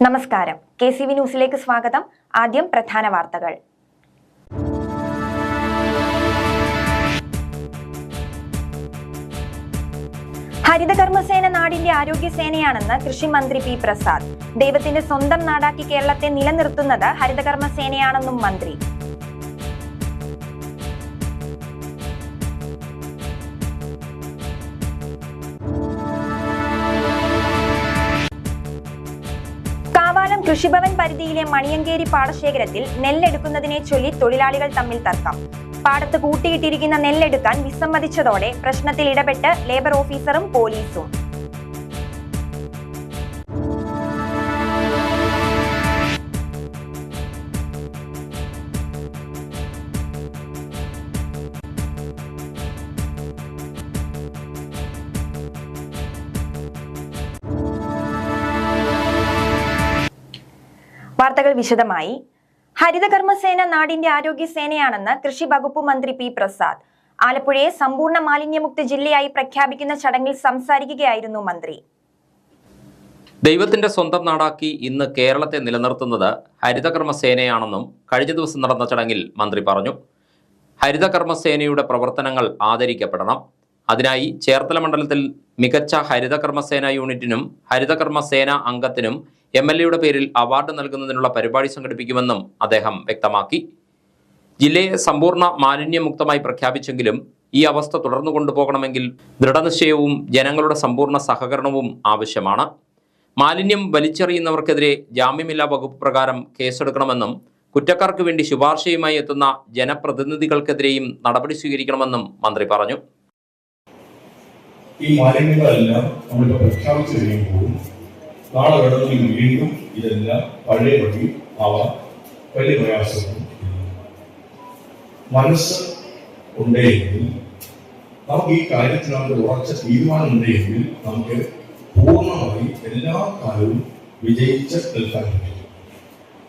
നമസ്കാരം. KCV ന്യൂസിലേക്ക് സ്വാഗതം. ആദ്യം പ്രധാന വാർത്തകൾ. ഹരിതകർമ്മസേന നാടിന്റെ ആരോഗ്യസേനയാണെന്ന് കൃഷിമന്ത്രി പി പ്രസാദ്. ദൈവത്തിന്റെ സ്വന്തം നാടാക്കി കേരളത്തെ നിലനിർത്തുന്നത് ഹരിതകർമ്മസേനയാണെന്നും മന്ത്രി. കൃഷിഭവൻ പരിധിയിലെ മണിയങ്കേരി പാടശേഖരത്തിൽ നെല്ലെടുക്കുന്നതിനെ ചൊല്ലി തൊഴിലാളികൾ തമ്മിൽ തർക്കം. പാടത്ത് കൂട്ടിയിട്ടിരിക്കുന്ന നെല്ലെടുക്കാൻ വിസമ്മതിച്ചതോടെ പ്രശ്നത്തിൽ ഇടപെട്ട് ലേബർ ഓഫീസറും പോലീസും. വാർത്തകൾ വിശദമായി. ഹരിതകർമ്മസേന നാടിന്റെ ആരോഗ്യസേനയാണെന്ന് കൃഷി വകുപ്പ് മന്ത്രി പി പ്രസാദ്. ആലപ്പുഴയെ സമ്പൂർണ്ണ മാലിന്യമുക്ത ജില്ലയായി പ്രഖ്യാപിക്കുന്ന ചടങ്ങിൽ സംസാരിക്കുകയായിരുന്നു മന്ത്രി. ദൈവത്തിന്റെ സ്വന്തം നാടാക്കി ഇന്ന് കേരളത്തെ നിലനിർത്തുന്നത് ഹരിതകർമ്മസേനയാണെന്നും കഴിഞ്ഞ ദിവസം നടന്ന ചടങ്ങിൽ മന്ത്രി പറഞ്ഞു. ഹരിതകർമ്മസേനയുടെ പ്രവർത്തനങ്ങൾ ആദരിക്കപ്പെടണം. അതിനായി ചേർത്തല മണ്ഡലത്തിൽ മികച്ച ഹരിതകർമ്മസേന യൂണിറ്റിനും ഹരിതകർമ്മസേന അംഗത്തിനും MLAയുടെ പേരിൽ അവാർഡ് നൽകുന്നതിനുള്ള പരിപാടി സംഘടിപ്പിക്കുമെന്നും അദ്ദേഹം വ്യക്തമാക്കി. ജില്ലയെ സമ്പൂർണ്ണ മാലിന്യമുക്തമായി പ്രഖ്യാപിച്ചെങ്കിലും ഈ അവസ്ഥ തുടർന്നു കൊണ്ടുപോകണമെങ്കിൽ ദൃഢനിശ്ചയവും ജനങ്ങളുടെ സമ്പൂർണ്ണ സഹകരണവും ആവശ്യമാണ്. മാലിന്യം വലിച്ചെറിയുന്നവർക്കെതിരെ ജാമ്യമില്ലാ വകുപ്പ് പ്രകാരം കേസെടുക്കണമെന്നും കുറ്റക്കാർക്ക് വേണ്ടി ശുപാർശയുമായി എത്തുന്ന ജനപ്രതിനിധികൾക്കെതിരെയും നടപടി സ്വീകരിക്കണമെന്നും മന്ത്രി പറഞ്ഞു. ഈ മാലിന്യങ്ങളെല്ലാം നമ്മളിപ്പോൾ പ്രഖ്യാപിച്ചു കഴിയുമ്പോൾ നാളെ വേണമെങ്കിൽ വീണ്ടും ഇതെല്ലാം പഴയപടി ആവാൻ വലിയ പ്രയാസവും. മനസ്സ് ഉണ്ടെങ്കിൽ നമുക്ക് ഈ കാര്യത്തിനകത്ത് ഉറച്ച തീരുമാനം ഉണ്ടെങ്കിൽ നമുക്ക് പൂർണ്ണമായി എല്ലാ കാലവും വിജയിച്ച് നിൽക്കാൻ പറ്റും.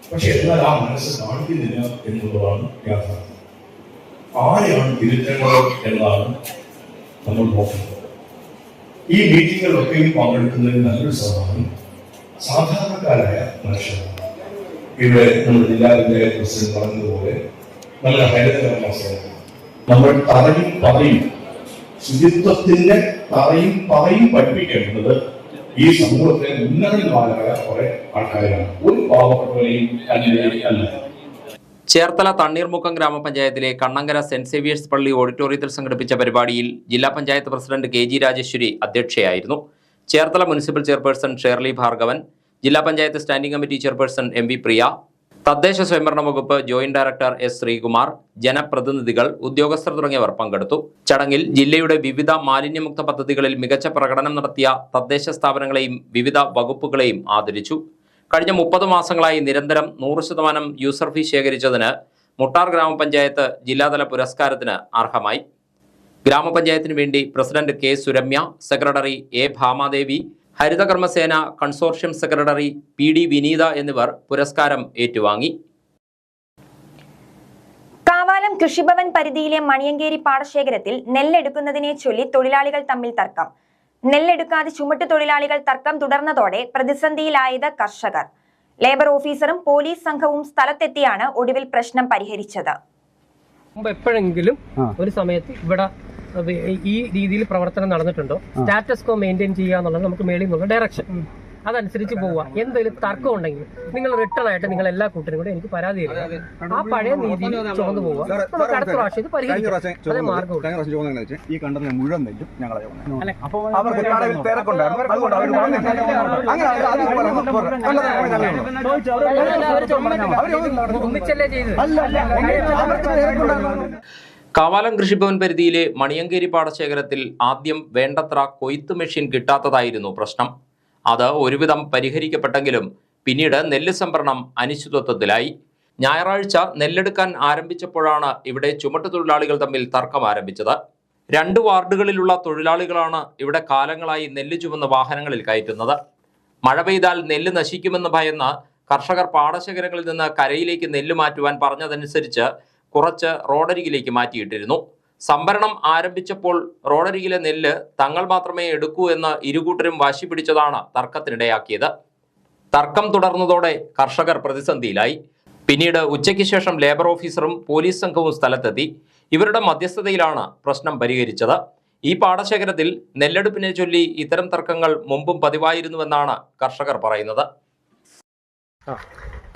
പക്ഷെ എന്നാൽ ആ മനസ്സ് കാണിക്കുന്നില്ല എന്നുള്ളതാണ് യാഥാർത്ഥ്യം. ആരെയാണ് തിരുത്തേണ്ടത് എന്നതാണ് നമ്മൾ നോക്കുന്നത്. ഈ മീറ്റിങ്ങുകളൊക്കെയും പങ്കെടുക്കുന്നതിന് നല്ലൊരു ശതമാനം സാധാരണക്കാരായ മനുഷ്യരാണ്. ഇവിടെ നമ്മുടെ ജില്ലാ പഞ്ചായത്ത് പ്രസിഡന്റ് പറഞ്ഞതുപോലെ നല്ല ഹരിതകർമ്മസേന നമ്മൾ തറയും പറയും ശുചിത്വത്തിന്റെ തറയും പറയും പഠിപ്പിക്കേണ്ടത് ഈ സമൂഹത്തെ ഉന്നതന്മാരായ കുറെ ആൾക്കാരാണ്. ഒരു പാവപ്പെട്ടവരെയും അല്ല. ചേർത്തല തണ്ണീർമുക്കം ഗ്രാമപഞ്ചായത്തിലെ കണ്ണങ്കര സെന്റ് സേവിയേഴ്സ് പള്ളി ഓഡിറ്റോറിയത്തിൽ സംഘടിപ്പിച്ച പരിപാടിയിൽ ജില്ലാ പഞ്ചായത്ത് പ്രസിഡന്റ് KG രാജേശ്വരി അധ്യക്ഷയായിരുന്നു. ചേർത്തല മുനിസിപ്പൽ ചെയർപേഴ്സൺ ഷേർലി ഭാർഗവൻ, ജില്ലാ panchayat standing committee chairperson MV Priya, തദ്ദേശ സ്വയംഭരണ വകുപ്പ് ജോയിന്റ് ഡയറക്ടർ S ശ്രീകുമാർ, ജനപ്രതിനിധികൾ, ഉദ്യോഗസ്ഥർ തുടങ്ങിയവർ പങ്കെടുത്തു. ചടങ്ങിൽ ജില്ലയുടെ വിവിധ മാലിന്യമുക്ത പദ്ധതികളിൽ മികച്ച പ്രകടനം നടത്തിയ തദ്ദേശ സ്ഥാപനങ്ങളെയും വിവിധ വകുപ്പുകളെയും ആദരിച്ചു. കഴിഞ്ഞ 30 മാസങ്ങളായി നിരന്തരം 100% യൂസർ ഫീ ശേഖരിച്ചതിന് മുട്ടാർ ഗ്രാമപഞ്ചായത്ത് ജില്ലാതല പുരസ്കാരത്തിന് അർഹമായി. ഗ്രാമപഞ്ചായത്തിന് വേണ്ടി president K Suramya, secretary A Bhamadevi, ഹരിതകർമ്മസേന കൺസോർഷ്യം സെക്രട്ടറി PD വിനീത എന്നിവർ പുരസ്കാരം ഏറ്റുവാങ്ങി. കാവാലം കൃഷിഭവൻ പരിധിയിലെ മണിയങ്കേരി പാടശേഖരത്തിൽ നെല്ലെടുക്കുന്നതിനെ ചൊല്ലി തൊഴിലാളികൾ തമ്മിൽ തർക്കം. നെല്ലെടുക്കാതെ ചുമട്ടു തൊഴിലാളികൾ തർക്കം തുടർന്നതോടെ പ്രതിസന്ധിയിലായത് കർഷകർ. ലേബർ ഓഫീസറും പോലീസ് സംഘവും സ്ഥലത്തെത്തിയാണ് ഒടുവിൽ പ്രശ്നം പരിഹരിച്ചത്. എപ്പോഴെങ്കിലും ഒരു സമയത്ത് ഇവിടെ ഈ രീതിയിൽ പ്രവർത്തനം നടന്നിട്ടുണ്ടോ, സ്റ്റാറ്റസ് കോ മെയിൻറ്റെയിൻ ചെയ്യുക എന്നുള്ളത് നമുക്ക് മേളിൽ നിന്നുള്ള ഡയറക്ഷൻ, അതനുസരിച്ച് പോവുക. എന്തെങ്കിലും തർക്കം ഉണ്ടെങ്കിൽ നിങ്ങൾ റിട്ടേൺ ആയിട്ട് നിങ്ങൾ എല്ലാ കൂട്ടരും കൂടെ എനിക്ക് പരാതി തരിക. ആ പഴയ രീതിയിൽ ചുമന്നു പോവുക. നമുക്ക് അടുത്ത പ്രാവശ്യം ഇത് പരിഹരിക്കാം. മാർഗം ഈ കണ്ടതിന് മുഴുവൻ നെല്ലും ഞങ്ങളെ ഒന്നിച്ചല്ലേ ചെയ്തത്. കാവാലം കൃഷിഭവൻ പരിധിയിലെ മണിയങ്കേരി പാടശേഖരത്തിൽ ആദ്യം വേണ്ടത്ര കൊയ്ത്ത് മെഷീൻ കിട്ടാത്തതായിരുന്നു പ്രശ്നം. അത് ഒരുവിധം പരിഹരിക്കപ്പെട്ടെങ്കിലും പിന്നീട് നെല്ല് സംഭരണം അനിശ്ചിതത്വത്തിലായി. ഞായറാഴ്ച നെല്ലെടുക്കാൻ ആരംഭിച്ചപ്പോഴാണ് ഇവിടെ ചുമട്ടുതൊഴിലാളികൾ തമ്മിൽ തർക്കം ആരംഭിച്ചത്. 2 വാർഡുകളിലുള്ള തൊഴിലാളികളാണ് ഇവിടെ കാലങ്ങളായി നെല്ല് ചുമന്ന വാഹനങ്ങളിൽ കയറ്റുന്നത്. മഴ പെയ്താൽ നെല്ല് നശിക്കുമെന്ന് ഭയന്ന് കർഷകർ പാടശേഖരങ്ങളിൽ നിന്ന് കരയിലേക്ക് നെല്ല് മാറ്റുവാൻ പറഞ്ഞതനുസരിച്ച് കുറച്ച് റോഡരികിലേക്ക് മാറ്റിയിട്ടിരുന്നു. സംഭരണം ആരംഭിച്ചപ്പോൾ റോഡരികിലെ നെല്ല് തങ്ങൾ മാത്രമേ എടുക്കൂ എന്ന് ഇരുകൂട്ടരും വാശി പിടിച്ചതാണ് തർക്കത്തിനിടയാക്കിയത്. തർക്കം തുടർന്നതോടെ കർഷകർ പ്രതിസന്ധിയിലായി. പിന്നീട് ഉച്ചയ്ക്ക് ശേഷം ലേബർ ഓഫീസറും പോലീസ് സംഘവും സ്ഥലത്തെത്തി. ഇവരുടെ മധ്യസ്ഥതയിലാണ് പ്രശ്നം പരിഹരിച്ചത്. ഈ പാടശേഖരത്തിൽ നെല്ലെടുപ്പിനെ ചൊല്ലി ഇത്തരം തർക്കങ്ങൾ മുമ്പും പതിവായിരുന്നുവെന്നാണ് കർഷകർ പറയുന്നത്.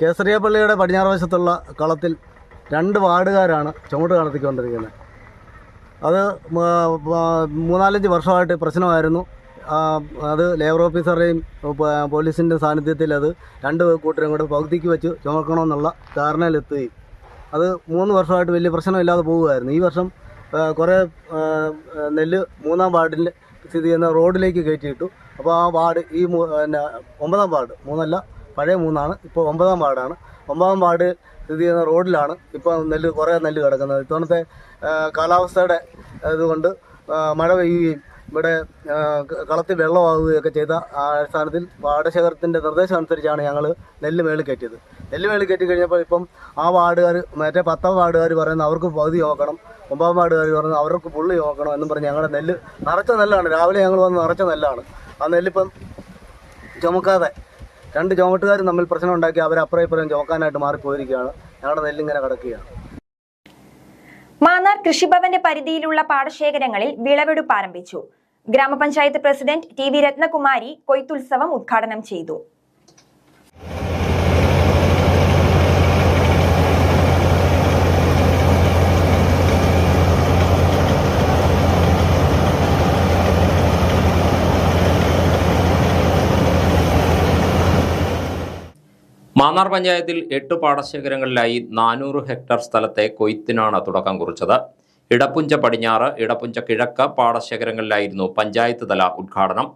കേസറിയപ്പള്ളിയുടെ പടിഞ്ഞാറ് വശത്തുള്ള കളത്തിൽ 2 വാർഡുകാരാണ് ചുമട്ട് നടത്തിക്കൊണ്ടിരിക്കുന്നത്. അത് 3-4 വർഷമായിട്ട് പ്രശ്നമായിരുന്നു. അത് ലേബർ ഓഫീസറുടെയും പോലീസിൻ്റെ സാന്നിധ്യത്തിൽ അത് 2 കൂട്ടരും കൂടെ പകുതിക്ക് വെച്ച് ചുമക്കണമെന്നുള്ള ധാരണയിലെത്തുകയും അത് 3 വർഷമായിട്ട് വലിയ പ്രശ്നമില്ലാതെ പോവുകയായിരുന്നു. ഈ വർഷം കുറേ നെല്ല് 3-ാം വാർഡിൽ സ്ഥിതി ചെയ്യുന്ന റോഡിലേക്ക് കയറ്റിയിട്ടു. അപ്പോൾ ആ വാർഡ് ഈ 9-ാം വാർഡ്, 3അല്ല പഴയ 3ആണ്, ഇപ്പോൾ 9-ാം വാർഡാണ്. 9-ാം വാർഡ് സ്ഥിതി ചെയ്യുന്ന റോഡിലാണ് ഇപ്പോൾ കുറേ നെല്ല് കിടക്കുന്നത്. ഇത്തവണത്തെ കാലാവസ്ഥയുടെ ഇതുകൊണ്ട് മഴ പെയ്യുകയും ഇവിടെ കളത്തിൽ വെള്ളമാവുകയൊക്കെ ചെയ്ത അടിസ്ഥാനത്തിൽ പാടശേഖരത്തിൻ്റെ നിർദ്ദേശം അനുസരിച്ചാണ് ഞങ്ങൾ നെല്ല് മേളിൽ കയറ്റിയത്. നെല്ല് മേളിൽ കയറ്റി കഴിഞ്ഞപ്പോൾ ഇപ്പം ആ വാർഡുകാർ, മറ്റേ 10-ാം വാർഡുകാർ പറയുന്നത് അവർക്ക് പകുതി നോക്കണം, 9-ാം വാർഡുകാർ പറയുന്നത് അവർക്ക് പുള്ളി നോക്കണം എന്നും പറഞ്ഞ് ഞങ്ങളുടെ നെല്ല് നിറച്ച നെല്ലാണ്. രാവിലെ ഞങ്ങൾ വന്ന് നിറച്ച നെല്ലാണ്. ആ നെല്ലിപ്പം ചുമക്കാതെ 2 ചുമട്ടുകാരും തമ്മിൽ പ്രശ്നം ഉണ്ടാക്കി അവരപ്പുറം ഇപ്പുറം ചുമക്കാനായിട്ട് മാറിപ്പോയിരിക്കുകയാണ്. ഞങ്ങളുടെ നെല്ലിങ്ങനെ കിടക്കുകയാണ്. മാന്നാർ കൃഷിഭവന്റെ പരിധിയിലുള്ള പാടശേഖരങ്ങളിൽ വിളവെടുപ്പ് ആരംഭിച്ചു. ഗ്രാമപഞ്ചായത്ത് പ്രസിഡന്റ് ടി വി രത്നകുമാരി കൊയ്ത്തുത്സവം ഉദ്ഘാടനം ചെയ്തു. മാന്നാർ പഞ്ചായത്തിൽ 8 പാടശേഖരങ്ങളിലായി 400 ഹെക്ടർ സ്ഥലത്തെ കൊയ്ത്തിനാണ് തുടക്കം കുറിച്ചത്. ഇടപ്പുഞ്ച പടിഞ്ഞാറ്, ഇടപ്പുഞ്ച കിഴക്ക് പാടശേഖരങ്ങളിലായിരുന്നു പഞ്ചായത്ത് തല ഉദ്ഘാടനം.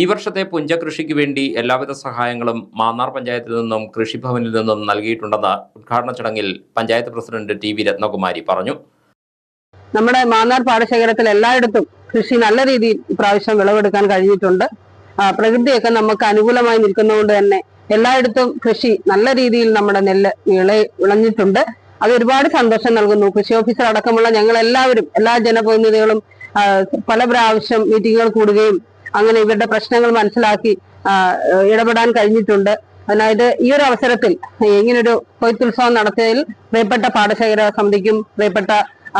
ഈ വർഷത്തെ പുഞ്ചകൃഷിക്ക് വേണ്ടി എല്ലാവിധ സഹായങ്ങളും മാന്നാർ പഞ്ചായത്തിൽ നിന്നും കൃഷിഭവനിൽ നിന്നും നൽകിയിട്ടുണ്ടെന്ന് ഉദ്ഘാടന ചടങ്ങിൽ panchayat president T V Ratnakumari പറഞ്ഞു. നമ്മുടെ മാന്നാർ പാടശേഖരത്തിൽ എല്ലായിടത്തും കൃഷി നല്ല രീതിയിൽ ഇപ്രാവശ്യം വിളവെടുക്കാൻ കഴിഞ്ഞിട്ടുണ്ട്. പ്രകൃതിയൊക്കെ നമുക്ക് അനുകൂലമായി നിൽക്കുന്നതുകൊണ്ട് തന്നെ എല്ലായിടത്തും കൃഷി നല്ല രീതിയിൽ നമ്മുടെ നെല്ല് വിളഞ്ഞിട്ടുണ്ട്. അത് ഒരുപാട് സന്തോഷം നൽകുന്നു. കൃഷി ഓഫീസർ അടക്കമുള്ള ഞങ്ങൾ എല്ലാവരും, എല്ലാ ജനപ്രതിനിധികളും പല പ്രാവശ്യം മീറ്റിങ്ങുകൾ കൂടുകയും അങ്ങനെ ഇവരുടെ പ്രശ്നങ്ങൾ മനസ്സിലാക്കി ഇടപെടാൻ കഴിഞ്ഞിട്ടുണ്ട്. അതായത് ഈ ഒരു അവസരത്തിൽ ഇങ്ങനൊരു കൊയ്ത്തുത്സവം നടത്തിയതിൽ പ്രിയപ്പെട്ട പാടശേഖര സമിതിക്കും പ്രിയപ്പെട്ട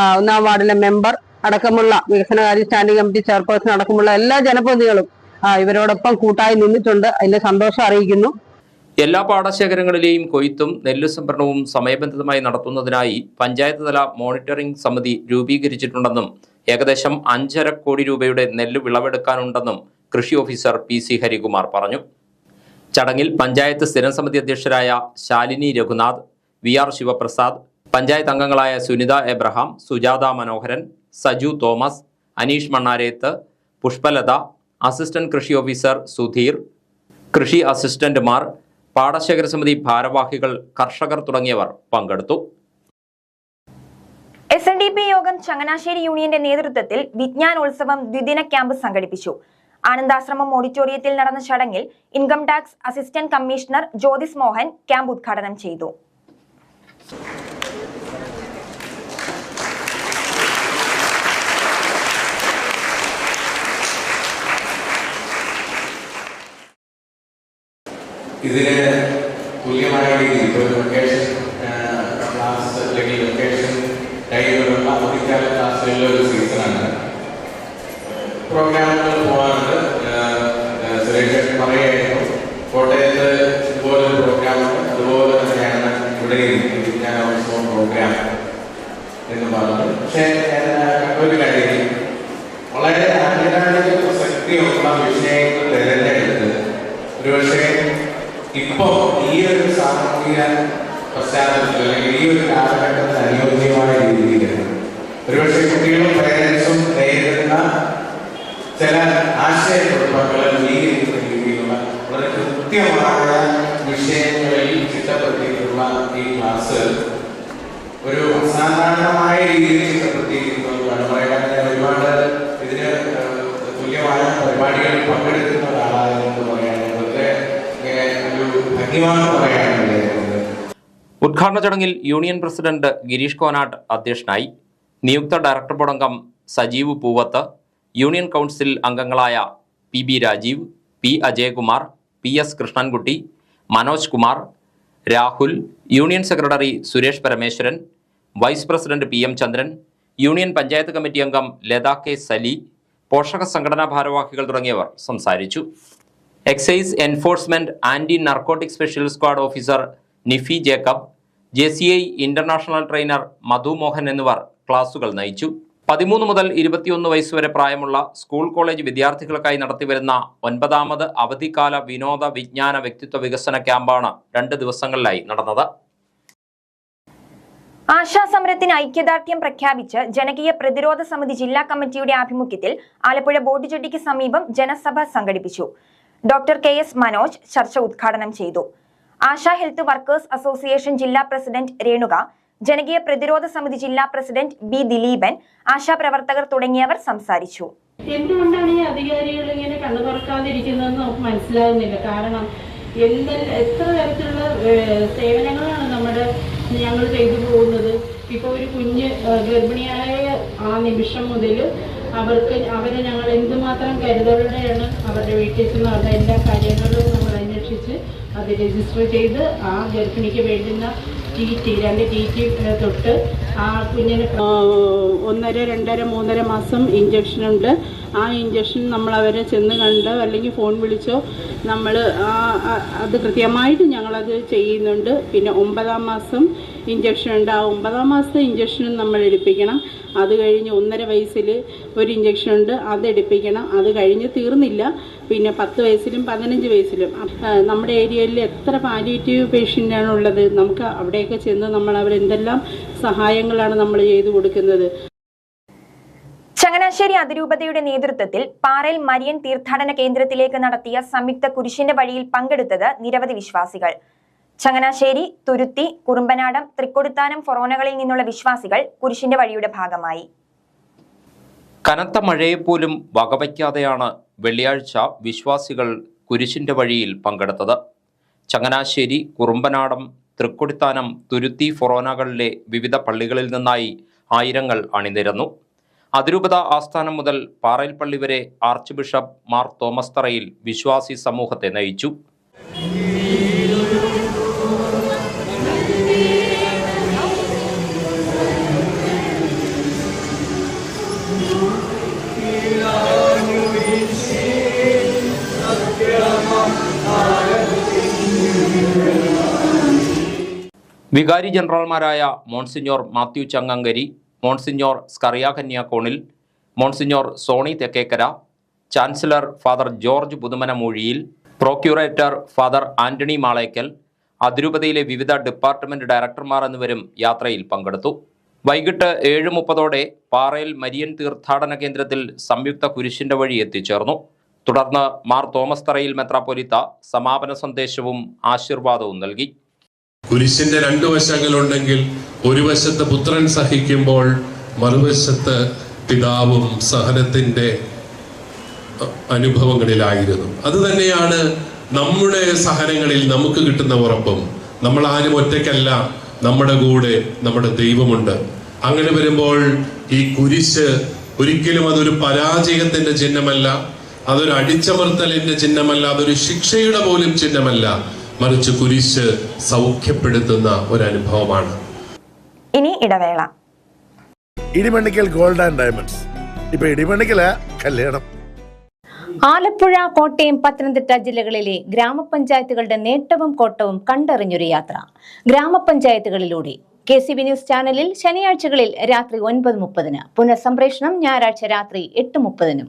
1-ാം വാർഡിലെ മെമ്പർ അടക്കമുള്ള വികസനകാര്യ സ്റ്റാൻഡിംഗ് കമ്മിറ്റി ചെയർപേഴ്സൺ അടക്കമുള്ള എല്ലാ ജനപ്രതിനിധികളും ഇവരോടൊപ്പം കൂട്ടായി നിന്നിട്ടുണ്ട്. അതിന്റെ സന്തോഷം അറിയിക്കുന്നു. എല്ലാ പാടശേഖരങ്ങളിലെയും കൊയ്ത്തും നെല്ല് സംഭരണവും സമയബന്ധിതമായി നടത്തുന്നതിനായി പഞ്ചായത്ത് തല മോണിറ്ററിംഗ് സമിതി രൂപീകരിച്ചിട്ടുണ്ടെന്നും ഏകദേശം 5.5 കോടി രൂപയുടെ നെല്ല് വിളവെടുക്കാനുണ്ടെന്നും കൃഷി ഓഫീസർ PC ഹരികുമാർ പറഞ്ഞു. ചടങ്ങിൽ പഞ്ചായത്ത് സ്ഥിരം സമിതി അധ്യക്ഷരായ ശാലിനി രഘുനാഥ്, VR ശിവപ്രസാദ്, പഞ്ചായത്ത് അംഗങ്ങളായ സുനിത എബ്രഹാം, സുജാത മനോഹരൻ, സജു തോമസ്, അനീഷ് മണ്ണാരേത്ത്, പുഷ്പലത, അസിസ്റ്റന്റ് കൃഷി ഓഫീസർ സുധീർ, കൃഷി അസിസ്റ്റന്റുമാർ, പാടശേഖര സമിതി ഭാരവാഹികൾ, കർഷകർ തുടങ്ങിയവർ പങ്കെടുത്തു. SNDP യോഗം ചങ്ങനാശ്ശേരി യൂണിയന്റെ നേതൃത്വത്തിൽ വിജ്ഞാനോത്സവം ദ്വിദിന ക്യാമ്പ് സംഘടിപ്പിച്ചു. ആനന്ദാശ്രമം ഓഡിറ്റോറിയത്തിൽ നടന്ന ചടങ്ങിൽ income tax assistant commissioner Jyothis Mohan camp ഉദ്ഘാടനം ചെയ്തു. ഇതിന് തുല്യമായ രീതിയിൽ ഒരു വെക്കേഷൻ ക്ലാസ് അല്ലെങ്കിൽ വെക്കേഷൻ ടൈമിലുള്ള അവധിക്കാല ക്ലാസ്സുകളിലെ ഒരു സീസണാണ്. പ്രോഗ്രാമുകൾ പോകാറുണ്ട്. സുരേഷ് പറയുകയായിരുന്നു, കോട്ടയത്ത് ഇതുപോലൊരു പ്രോഗ്രാമുണ്ട്, അതുപോലെ തന്നെയാണ് ഇവിടെയും വിജ്ഞാനോത്സവം പ്രോഗ്രാം എന്ന് പറഞ്ഞു. പക്ഷേ ഒരു കാര്യം, വളരെ ആനുകാലിക പ്രസക്തിയുള്ള വിഷയങ്ങൾ തിരഞ്ഞെടുത്ത് ഒരുപക്ഷെ ഇപ്പോൾ ഈ ഒരു സാമൂഹിക പശ്ചാത്തലത്തിൽ അല്ലെങ്കിൽ ഈ ഒരു കാലഘട്ടത്തിൽ അനുയോജ്യമായ രീതിയിൽ ഒരുപക്ഷെ കുട്ടികളും പേരൻസും നേരിടുന്ന ചില ആശയക്കുഴപ്പങ്ങൾ നീങ്ങിയിരിക്കുന്ന രീതിയിലുള്ള വളരെ കൃത്യമായ വിഷയങ്ങളിൽ ചിട്ടപ്പെടുത്തിയിട്ടുള്ള ഈ ക്ലാസ് ഒരു അസാധാരണമായ രീതിയിൽ ചിട്ടപ്പെടുത്തിയിരിക്കുന്നതാണ്. പറയാൻ ഒരുപാട് ഇതിന് തുല്യമായ പരിപാടികളിൽ പങ്കെടുക്കുന്ന ഒരാളായതെന്ന് പറയാനുള്ളത് ഉദ്ഘാടന ചടങ്ങിൽ യൂണിയൻ പ്രസിഡന്റ് ഗിരീഷ് കോനാട്ട് അധ്യക്ഷനായി. നിയുക്ത ഡയറക്ടർ ബോർഡ് അംഗം സജീവ് പൂവത്ത്, യൂണിയൻ കൗൺസിൽ അംഗങ്ങളായ PB Rajeev, P Ajayakumar, PS Krishnankutty, Manoj Kumar, Rahul, union secretary Suresh Parameswaran, vice president PM Chandran, union panchayat committee അംഗം ലത കെ സലി, പോഷക സംഘടനാ ഭാരവാഹികൾ തുടങ്ങിയവർ സംസാരിച്ചു. Excise enforcement anti narcotic special squad officer Nifi Jacob, JCI international trainer Madhu Mohan എന്നിവർ ക്ലാസുകൾ നയിച്ചു. 13 മുതൽ 21 വയസ്സുവരെ പ്രായമുള്ള സ്കൂൾ കോളേജ് വിദ്യാർത്ഥികൾക്കായി നടത്തിവരുന്ന 9ാമത് അവധിക്കാല വിനോദ വിജ്ഞാന വ്യക്തിത്വ വികസന ക്യാമ്പാണ് 2 ദിവസങ്ങളിലായി നടന്നത്. ആശാസമരത്തിന് ഐക്യദാർഢ്യം പ്രഖ്യാപിച്ച് ജനകീയ പ്രതിരോധ സമിതി ജില്ലാ കമ്മിറ്റിയുടെ ആഭിമുഖ്യത്തിൽ ആലപ്പുഴ ബോട്ടുജെട്ടിക്ക് സമീപം ജനസഭ സംഘടിപ്പിച്ചു. ഡോക്ടർ KS മനോജ് ചർച്ച ഉദ്ഘാടനം ചെയ്തു. ആശാ ഹെൽത്ത് വർക്കേഴ്സ് അസോസിയേഷൻ ജില്ലാ പ്രസിഡന്റ് രേണുക, ജനകീയ പ്രതിരോധ സമിതി ജില്ലാ പ്രസിഡന്റ് B ദിലീപൻ, ആശാപ്രവർത്തകർ തുടങ്ങിയവർ സംസാരിച്ചു. എന്തുകൊണ്ടാണ് ഈ അധികാരികൾ ഇങ്ങനെ കണ്ണു തുറക്കാതിരിക്കുന്നതെന്ന് നമുക്ക് മനസ്സിലാകുന്നില്ല. കാരണം എത്ര തരത്തിലുള്ള സേവനങ്ങളാണ് ഞങ്ങൾ ചെയ്തു പോകുന്നത്. ഇപ്പോൾ ഒരു കുഞ്ഞ് ഗർഭിണിയായ ആ നിമിഷം മുതൽ അവരെ ഞങ്ങൾ എന്തുമാത്രം കരുതലോടെയാണ് അവരുടെ വീട്ടിൽ ചെന്ന് അവരുടെ എല്ലാ കാര്യങ്ങളും നമ്മൾ അന്വേഷിച്ച് അത് രജിസ്റ്റർ ചെയ്ത് ആ ഗർഭിണിക്ക് വേണ്ടുന്ന TT 2 TT തൊട്ട് ആ കുഞ്ഞിന് 1.5, 2.5, 3.5 മാസം ഇഞ്ചക്ഷനുണ്ട്. ആ ഇഞ്ചക്ഷൻ നമ്മൾ അവരെ ചെന്ന് കണ്ടോ അല്ലെങ്കിൽ ഫോൺ വിളിച്ചോ നമ്മൾ അത് കൃത്യമായിട്ട് ഞങ്ങളത് ചെയ്യുന്നുണ്ട്. പിന്നെ 9ാം മാസം ഇഞ്ചക്ഷൻ ഉണ്ട്. ആ 9ാം മാസത്തെ ഇഞ്ചക്ഷനും നമ്മൾ എടുപ്പിക്കണം. അത് കഴിഞ്ഞ് 1.5 വയസ്സിൽ ഒരു ഇഞ്ചക്ഷൻ ഉണ്ട്, അത് എടുപ്പിക്കണം. അത് കഴിഞ്ഞ് തീർന്നില്ല, പിന്നെ 10 വയസ്സിലും 15 വയസ്സിലും. നമ്മുടെ ഏരിയയിൽ എത്ര പാലിയേറ്റീവ് പേഷ്യൻ്റാണ് ഉള്ളത്. നമുക്ക് അവിടെയൊക്കെ ചെന്ന് നമ്മൾ അവരെന്തെല്ലാം സഹായങ്ങളാണ് നമ്മൾ ചെയ്തു കൊടുക്കുന്നത്. ചങ്ങനാശ്ശേരി അതിരൂപതയുടെ നേതൃത്വത്തിൽ പാറയിൽ മരിയൻ തീർത്ഥാടന കേന്ദ്രത്തിലേക്ക് നടത്തിയ സംയുക്ത കുരിശിന്റെ വഴിയിൽ പങ്കെടുത്തത് നിരവധി വിശ്വാസികൾ. ചങ്ങനാശ്ശേരി, തുരുത്തി, കുറുമ്പനാടം, തൃക്കൊടുത്താനം ഫൊറോനകളിൽ നിന്നുള്ള വിശ്വാസികൾ കുരിശിന്റെ വഴിയുടെ ഭാഗമായി. കനത്ത മഴയെപ്പോലും വകവയ്ക്കാതെയാണ് വെള്ളിയാഴ്ച വിശ്വാസികൾ കുരിശിന്റെ വഴിയിൽ പങ്കെടുത്തത്. ചങ്ങനാശ്ശേരി, കുറുമ്പനാടം, തൃക്കൊടുത്താനം, തുരുത്തി ഫൊറോനകളിലെ വിവിധ പള്ളികളിൽ നിന്നായി ആയിരങ്ങൾ അണിനിരന്നു. അതിരൂപത ആസ്ഥാനം മുതൽ പാറയിൽ പള്ളി വരെ ആർച്ച് ബിഷപ്പ് മാർ തോമസ് തറയിൽ വിശ്വാസി സമൂഹത്തെ നയിച്ചു. വികാരി ജനറൽമാരായ monsignor Mathew Changankari, monsignor Scaria Kanyakonil, monsignor Sony Thekkekara, chancellor father George Puthumanamoozhiyil, procurator father Antony Malekkal, അതിരൂപതയിലെ വിവിധ ഡിപ്പാർട്ട്മെന്റ് ഡയറക്ടർമാർ എന്നിവരും യാത്രയിൽ പങ്കെടുത്തു. വൈകിട്ട് 7:30 പാറയിൽ മരിയൻ തീർത്ഥാടന കേന്ദ്രത്തിൽ സംയുക്ത കുരിശിന്റെ വഴി എത്തിച്ചേർന്നു. തുടർന്ന് മാർ തോമസ് തറയിൽ മെത്രാപ്പൊലീത്ത സമാപന സന്ദേശവും ആശീർവാദവും നൽകി. കുരിശിന്റെ 2 വശങ്ങളുണ്ടെങ്കിൽ ഒരു വശത്ത് പുത്രൻ സഹിക്കുമ്പോൾ മറുവശത്ത് പിതാവും സഹനത്തിന്റെ അനുഭവങ്ങളിലായിരുന്നു. അത് തന്നെയാണ് നമ്മുടെ സഹനങ്ങളിൽ നമുക്ക് കിട്ടുന്ന ഉറപ്പും. നമ്മൾ ആരും ഒറ്റയ്ക്കല്ല, നമ്മുടെ കൂടെ നമ്മുടെ ദൈവമുണ്ട്. അങ്ങനെ വരുമ്പോൾ ഈ കുരിശ് ഒരിക്കലും അതൊരു പരാജയത്തിന്റെ ചിഹ്നമല്ല, അതൊരു അടിച്ചമർത്തലിന്റെ ചിഹ്നമല്ല, അതൊരു ശിക്ഷയുടെ പോലും ചിഹ്നമല്ല, മറിച്ച് കുരിശ് സൗഖ്യപ്പെടുത്തുന്ന ഒരു അനുഭവമാണ്. ഇനി ഇടവേള. Idimannickal gold and diamonds. ഇപ്പൊ ഇടിമണ്ണിക്കല കല്യാണം. ആലപ്പുഴ, കോട്ടയം, പത്തനംതിട്ട ജില്ലകളിലെ ഗ്രാമപഞ്ചായത്തുകളുടെ നേട്ടവും കോട്ടവും കണ്ടറിഞ്ഞൊരു യാത്ര ഗ്രാമപഞ്ചായത്തുകളിലൂടെ. KCB ന്യൂസ് ചാനലിൽ ശനിയാഴ്ചകളിൽ രാത്രി 9:30, പുനഃസംപ്രേഷണം ഞായറാഴ്ച രാത്രി 8:30.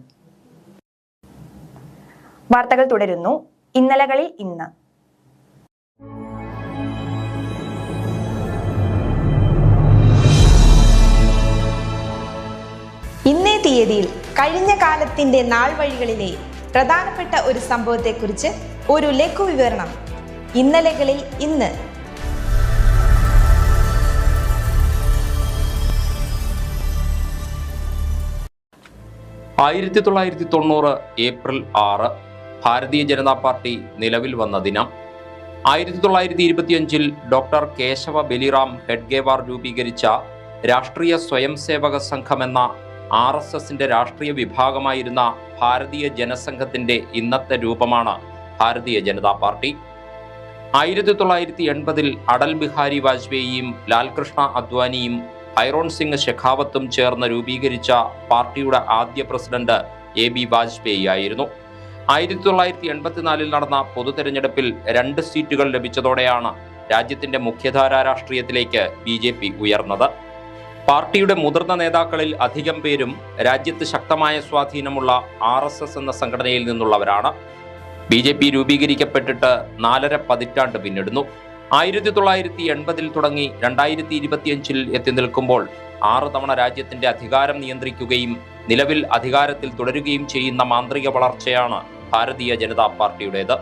വാർത്തകൾ തുടരുന്നു. ഇന്നലകളിൽ ഇന്ന്. ഇന്നേ തീയതിയിൽ കഴിഞ്ഞ കാലത്തിന്റെ നാൾവഴികളിലെ പ്രധാനപ്പെട്ട ഒരു സംഭവത്തെക്കുറിച്ച് ഒരു ലഘു വിവരണം. ഇന്നലകളിൽ ഇന്ന്. 1990 ഏപ്രിൽ 6 ഭാരതീയ ജനതാ പാർട്ടി നിലവിൽ വന്ന ദിനം. 1925 ഡോക്ടർ കേശവ ബലിറാം ഹെഡ്ഗേവാർ രൂപീകരിച്ച രാഷ്ട്രീയ സ്വയംസേവക സംഘമെന്ന RSSന്റെ രാഷ്ട്രീയ വിഭാഗമായിരുന്ന ഭാരതീയ ജനസംഘത്തിന്റെ ഇന്നത്തെ രൂപമാണ് ഭാരതീയ ജനതാ പാർട്ടി. 1980 അടൽ ബിഹാരി വാജ്പേയിയും ലാൽകൃഷ്ണ അദ്വാനിയും ഐറോൺ സിംഗ് ഷെഖാവത്തും ചേർന്ന് രൂപീകരിച്ച പാർട്ടിയുടെ ആദ്യ പ്രസിഡന്റ് AB വാജ്പേയി ആയിരുന്നു. 1984 നടന്ന പൊതു തെരഞ്ഞെടുപ്പിൽ 2 സീറ്റുകൾ ലഭിച്ചതോടെയാണ് രാജ്യത്തിന്റെ മുഖ്യധാരാ രാഷ്ട്രീയത്തിലേക്ക് BJP ഉയർന്നത്. പാർട്ടിയുടെ മുതിർന്ന നേതാക്കളിൽ അധികം പേരും രാജ്യത്ത് ശക്തമായ സ്വാധീനമുള്ള RSS എന്ന സംഘടനയിൽ നിന്നുള്ളവരാണ്. BJP രൂപീകരിക്കപ്പെട്ടിട്ട് 4.5 പതിറ്റാണ്ട് പിന്നിടുന്നു. 1980 തുടങ്ങി 2025 എത്തി നിൽക്കുമ്പോൾ 6 തവണ രാജ്യത്തിന്റെ അധികാരം നിയന്ത്രിക്കുകയും നിലവിൽ അധികാരത്തിൽ തുടരുകയും ചെയ്യുന്ന മാന്ത്രിക വളർച്ചയാണ് ഭാരതീയ ജനതാ പാർട്ടിയുടേത്.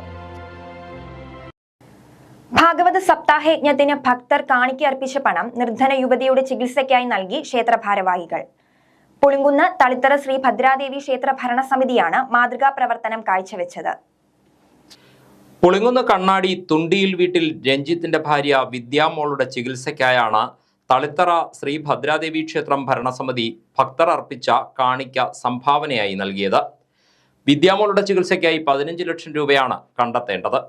ഭാഗവത സപ്താഹയജ്ഞത്തിന് ഭക്തർ കാണിക്കർപ്പിച്ച പണം നിർധന യുവതിയുടെ ചികിത്സയ്ക്കായി നൽകി ക്ഷേത്ര ഭാരവാഹികൾ. പുളിങ്കുന്ന് തളിത്തറ ശ്രീ ഭദ്രാദേവി ക്ഷേത്ര ഭരണസമിതിയാണ് മാതൃകാ പ്രവർത്തനം കാഴ്ചവെച്ചത്. പുളിങ്കുന്ന് കണ്ണാടി തുണ്ടിയിൽ വീട്ടിൽ രഞ്ജിത്തിന്റെ ഭാര്യ വിദ്യാമോളുടെ ചികിത്സയ്ക്കായാണ് തളിത്തറ ശ്രീ ഭദ്രാദേവി ക്ഷേത്രം ഭരണസമിതി ഭക്തർ അർപ്പിച്ച കാണിക്ക സംഭാവനയായി നൽകിയത്. വിദ്യാമോളുടെ ചികിത്സയ്ക്കായി 15 ലക്ഷം രൂപയാണ് കണ്ടെത്തേണ്ടത്.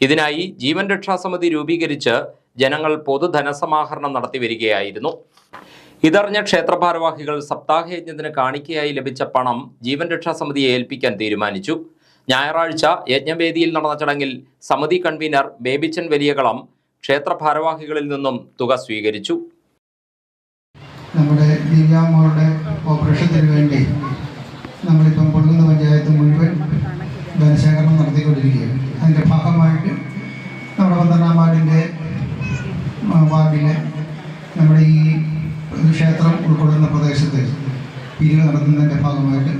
ഇതിനായി ജീവൻ രക്ഷാസമിതി രൂപീകരിച്ച് ജനങ്ങൾ പൊതുധനസമാഹരണം നടത്തി വരികയായിരുന്നു. ഇതറിഞ്ഞ ക്ഷേത്ര ഭാരവാഹികൾ സപ്താഹയജ്ഞത്തിന് കാണിക്കയായി ലഭിച്ച പണം ജീവൻ രക്ഷാസമിതിയെ ഏൽപ്പിക്കാൻ തീരുമാനിച്ചു. ഞായറാഴ്ച യജ്ഞവേദിയിൽ നടന്ന ചടങ്ങിൽ സമിതി കൺവീനർ ബേബിച്ചൻ വലിയകളം ക്ഷേത്ര ഭാരവാഹികളിൽ നിന്നും തുക സ്വീകരിച്ചു. നമ്മുടെ ദിവ്യാമോളുടെ ഓപ്പറേഷത്തിന് വേണ്ടി നമ്മളിപ്പം പുളിങ്കുന്ന് പഞ്ചായത്ത് മുഴുവൻ ധനശേഖരണം നടത്തിക്കൊണ്ടിരിക്കുകയാണ്. അതിൻ്റെ ഭാഗമായിട്ട് നമ്മുടെ 12-ാം വാർഡിലെ നമ്മുടെ ഈ ക്ഷേത്രം ഉൾക്കൊള്ളുന്ന പ്രദേശത്ത് പിരിവ് നടത്തുന്നതിൻ്റെ ഭാഗമായിട്ട്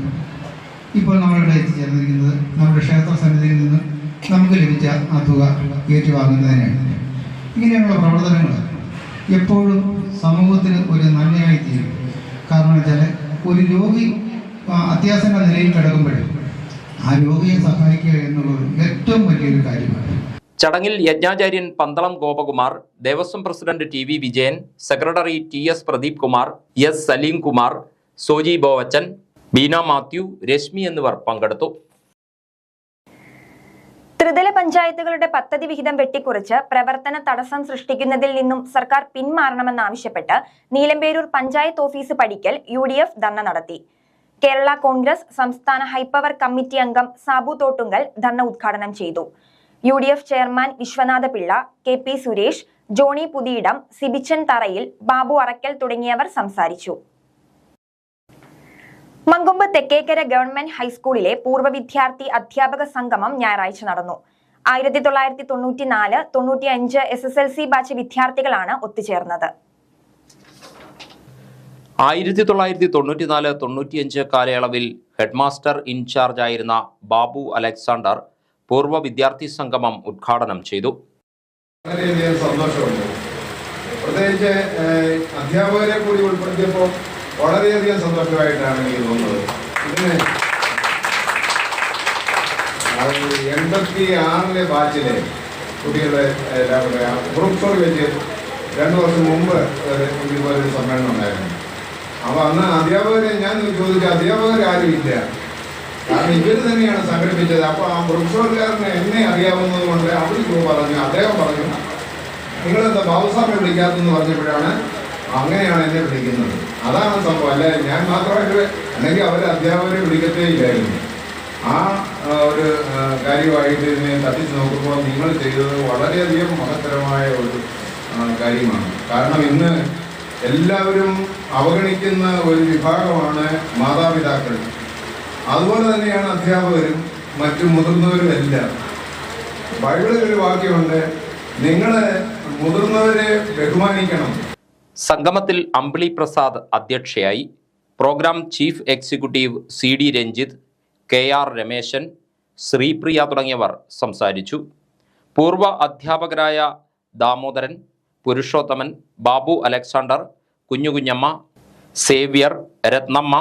ഇപ്പോൾ നമ്മളിവിടെ എത്തിച്ചേർന്നിരിക്കുന്നത് നമ്മുടെ ക്ഷേത്ര സമിതിയിൽ നിന്ന് നമുക്ക് ലഭിച്ച ആ തുക ഏറ്റുവാങ്ങുന്നതിനാണ്. ഇങ്ങനെയുള്ള പ്രവർത്തനങ്ങൾ എപ്പോഴും സമൂഹത്തിന് ഒരു നന്മയായി തീരും. കാരണം വെച്ചാൽ ഒരു രോഗി അത്യാസന്ന നിലയിൽ കിടക്കുമ്പോഴും ആ രോഗിയെ സഹായിക്കുക എന്നുള്ളത് ഏറ്റവും വലിയൊരു കാര്യമാണ്. ചടങ്ങിൽ യജ്ഞാചാര്യൻ Pandalam Gopakumar, Devaswom president TV Vijayan, secretary TS Pradeep Kumar, S Saleem Kumar, Soji Bovachan, Beena Mathew, Reshmi എന്നിവർ പങ്കെടുത്തു. ത്രിതല പഞ്ചായത്തുകളുടെ പദ്ധതി വിഹിതം വെട്ടിക്കുറിച്ച് പ്രവർത്തന തടസ്സം സൃഷ്ടിക്കുന്നതിൽ നിന്നും സർക്കാർ പിന്മാറണമെന്നാവശ്യപ്പെട്ട് നീലമ്പേരൂർ പഞ്ചായത്ത് ഓഫീസ് പടിക്കൽ UDF ധർണ നടത്തി. കേരള കോൺഗ്രസ് സംസ്ഥാന ഹൈപ്പവർ കമ്മിറ്റി അംഗം സാബു തോട്ടുങ്കൽ ധർണ ഉദ്ഘാടനം ചെയ്തു. UDF chairman Vishwanatha Pillai, KP Suresh, Johny Puthiyidam, Sibichan Tharayil, Babu Arakkal തുടങ്ങിയവർ സംസാരിച്ചു. മങ്കൊമ്പ് തെക്കേക്കര ഗവൺമെന്റ് ഹൈസ്കൂളിലെ പൂർവ്വ വിദ്യാർത്ഥി അധ്യാപക സംഗമം ഞായറാഴ്ച നടന്നു. 1994-95 SSLC ബാച്ച് വിദ്യാർത്ഥികളാണ് ഒത്തുചേർന്നത്. 1994-95 കാലയളവിൽ ഹെഡ്മാസ്റ്റർ ഇൻചാർജ് ആയിരുന്ന ബാബു അലക്സാണ്ടർ പൂർവ്വ വിദ്യാർത്ഥി സംഗമം ഉദ്ഘാടനം ചെയ്തു. വളരെയധികം സന്തോഷമുണ്ട്. പ്രത്യേകിച്ച് അധ്യാപകരെ കൂടി ഉൾപ്പെടുത്തിയപ്പോൾ വളരെയധികം സന്തോഷമായിട്ടാണ് എനിക്ക് തോന്നുന്നത്. ഇതിന് 86 ബാച്ചിലെ കുട്ടികളുടെ ഗ്രൂപ്പ് സ്റ്റോറി വെച്ച് 2 വർഷം മുമ്പ് ഇതുപോലൊരു സമ്മേളനം ഉണ്ടായിരുന്നു. അപ്പോൾ അന്ന് അധ്യാപകരെ ഞാൻ ചോദിച്ച അധ്യാപകരാരും ഇല്ല, കാരണം ഇവർ തന്നെയാണ് സംഘടിപ്പിച്ചത്. അപ്പോൾ ആ ഗ്രൂപ്പ് സ്റ്റോറിക്കാരന് എന്നെ അറിയാവുന്നത് കൊണ്ട് അദ്ദേഹം പറഞ്ഞു നിങ്ങളെന്താ ബാബുസാറിനെ വിളിക്കാത്തെന്ന് പറഞ്ഞപ്പോഴാണ് അങ്ങനെയാണ് എന്നെ വിളിക്കുന്നത്. അതാണ് സംഭവം. അല്ല ഞാൻ മാത്രമായിട്ട് അല്ലെങ്കിൽ അവർ അധ്യാപകരെ വിളിക്കത്തേ ഇല്ലായിരുന്നു. ആ ഒരു കാര്യമായിട്ട് ഇതിനെ തട്ടിച്ച് നോക്കുമ്പോൾ നിങ്ങൾ ചെയ്തത് വളരെയധികം മഹത്തരമായ ഒരു കാര്യമാണ്. കാരണം ഇന്ന് എല്ലാവരും അവഗണിക്കുന്ന ഒരു വിഭാഗമാണ് മാതാപിതാക്കൾ. അതുപോലെ തന്നെയാണ് അധ്യാപകരും മറ്റു മുതിർന്നവരും എല്ലാം. ബൈബിളിൽ ഒരു വാക്യമുണ്ട്, നിങ്ങൾ മുതിർന്നവരെ ബഹുമാനിക്കണം. സംഗമത്തിൽ അമ്പിളി പ്രസാദ് അധ്യക്ഷയായി. Program chief executive CD Ranjith, KR Rameshan, Sreepriya തുടങ്ങിയവർ സംസാരിച്ചു. പൂർവ്വ അധ്യാപകരായ ദാമോദരൻ, പുരുഷോത്തമൻ, ബാബു അലക്സാണ്ടർ, കുഞ്ഞുകുഞ്ഞമ്മ, സേവ്യർ, രത്നമ്മ,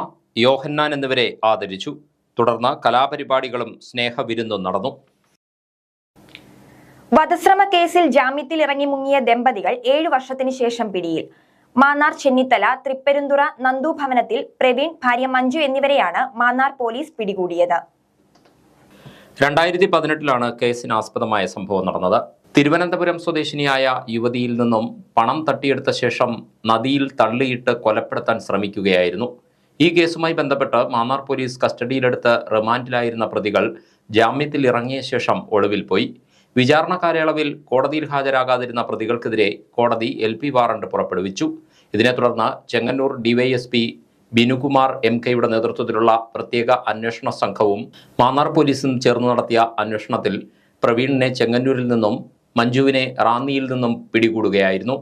യോഹന്നാൻ എന്നിവരെ ആദരിച്ചു. തുടർന്ന് കലാപരിപാടികളും സ്നേഹവിരുന്നും നടന്നു. വധശ്രമ കേസിൽ ജാമ്യത്തിൽ ഇറങ്ങി മുങ്ങിയ ദമ്പതികൾ 7 വർഷത്തിന് ശേഷം പിടിയിൽ. മാന്നാർ ചെന്നിത്തല തൃപ്പെരുന്തുറ നന്ദു ഭവനത്തിൽ പ്രവീൺ, ഭാര്യ മഞ്ജു എന്നിവരെയാണ് മാന്നാർ പോലീസ് പിടികൂടിയത്. 2018 കേസിന് ആസ്പദമായ സംഭവം നടന്നത്. തിരുവനന്തപുരം സ്വദേശിനിയായ യുവതിയിൽ നിന്നും പണം തട്ടിയെടുത്ത ശേഷം നദിയിൽ തള്ളിയിട്ട് കൊലപ്പെടുത്താൻ ശ്രമിക്കുകയായിരുന്നു. ഈ കേസുമായി ബന്ധപ്പെട്ട് മാന്നാർ പോലീസ് കസ്റ്റഡിയിലെടുത്ത് റിമാൻഡിലായിരുന്ന പ്രതികൾ ജാമ്യത്തിൽ ഇറങ്ങിയ ശേഷം ഒളിവിൽ പോയി. വിചാരണ കാലയളവിൽ കോടതിയിൽ ഹാജരാകാതിരുന്ന പ്രതികൾക്കെതിരെ കോടതി LP വാറണ്ട് പുറപ്പെടുവിച്ചു. ഇതിനെ തുടർന്ന് ചെങ്ങന്നൂർ DYSP ബിനുകുമാർ MKയുടെ നേതൃത്വത്തിലുള്ള പ്രത്യേക അന്വേഷണ സംഘവും മാന്നാർ പോലീസും ചേർന്ന് നടത്തിയ അന്വേഷണത്തിൽ പ്രവീണിനെ ചെങ്ങന്നൂരിൽ നിന്നും മഞ്ജുവിനെ റാന്നിയിൽ നിന്നും പിടികൂടുകയായിരുന്നു.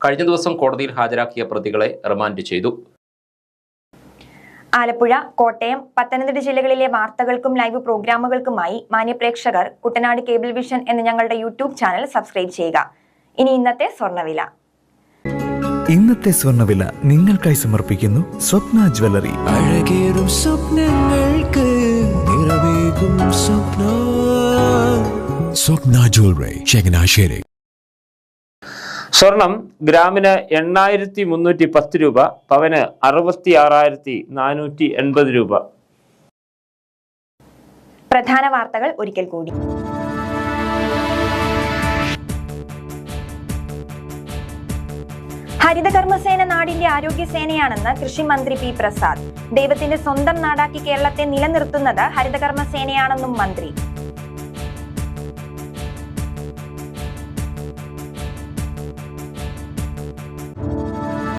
കഴിഞ്ഞ ദിവസം കോടതിയിൽ ഹാജരാക്കിയ പ്രതികളെ റിമാൻഡ് ചെയ്തു. ആലപ്പുഴ, കോട്ടയം, പത്തനംതിട്ട ജില്ലകളിലെ വാർത്തകൾക്കും ലൈവ് പ്രോഗ്രാമുകൾക്കുമായി മാന്യപ്രേക്ഷകർ കുട്ടനാട് കേബിൾ വിഷൻ എന്ന ഞങ്ങളുടെ യൂട്യൂബ് ചാനൽ സബ്സ്ക്രൈബ് ചെയ്യുക. ഇനി ഇന്നത്തെ സ്വർണ്ണവില. ഇന്നത്തെ സ്വർണ്ണവില നിങ്ങൾക്കായി സമർപ്പിക്കുന്നു സ്വപ്ന ജ്വല്ലറി. അഴകേറും സ്വപ്നങ്ങൾക്ക് നിറവേകും സ്വപ്ന ജ്വല്ലറി, ചങ്ങനാശ്ശേരി. സ്വർണം ഗ്രാമിന് 8310 രൂപ, പവന് 66,480 രൂപ. പ്രധാന വാർത്തകൾ ഒരിക്കൽ കൂടി. ഹരിതകർമ്മസേന നാടിന്റെ ആരോഗ്യസേനയാണെന്ന് കൃഷിമന്ത്രി P. പ്രസാദ്. ദൈവത്തിന്റെ സ്വന്തം നാടാക്കി കേരളത്തെ നിലനിർത്തുന്നത് ഹരിതകർമ്മസേനയാണെന്നും മന്ത്രി.